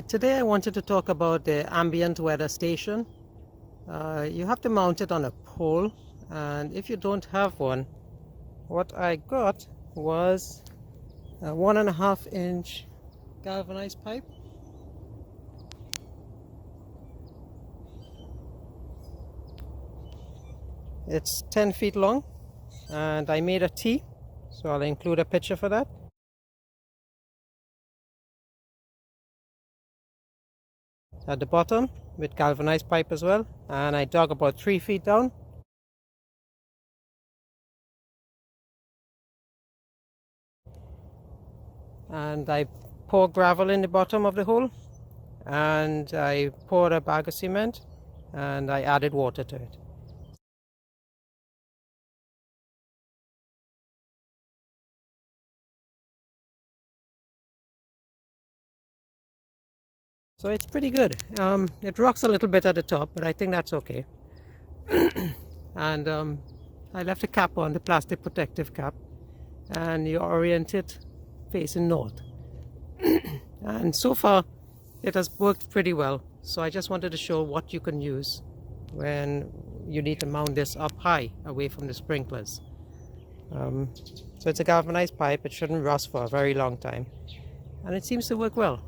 Today I wanted to talk about the ambient weather station. You have to mount it on a pole, and if you don't have one, what I got was a 1.5-inch galvanized pipe. It's 10 feet long, and I made a T, so I'll include a picture for that. At the bottom with galvanized pipe as well, and I dug about 3 feet down. And I poured gravel in the bottom of the hole, and I poured a bag of cement, and I added water to it. So it's pretty good. It rocks a little bit at the top, but I think that's okay. And I left a cap on, the plastic protective cap, and you orient it facing north. And so far it has worked pretty well. So I just wanted to show what you can use when you need to mount this up high away from the sprinklers. So it's a galvanized pipe. It shouldn't rust for a very long time, and it seems to work well.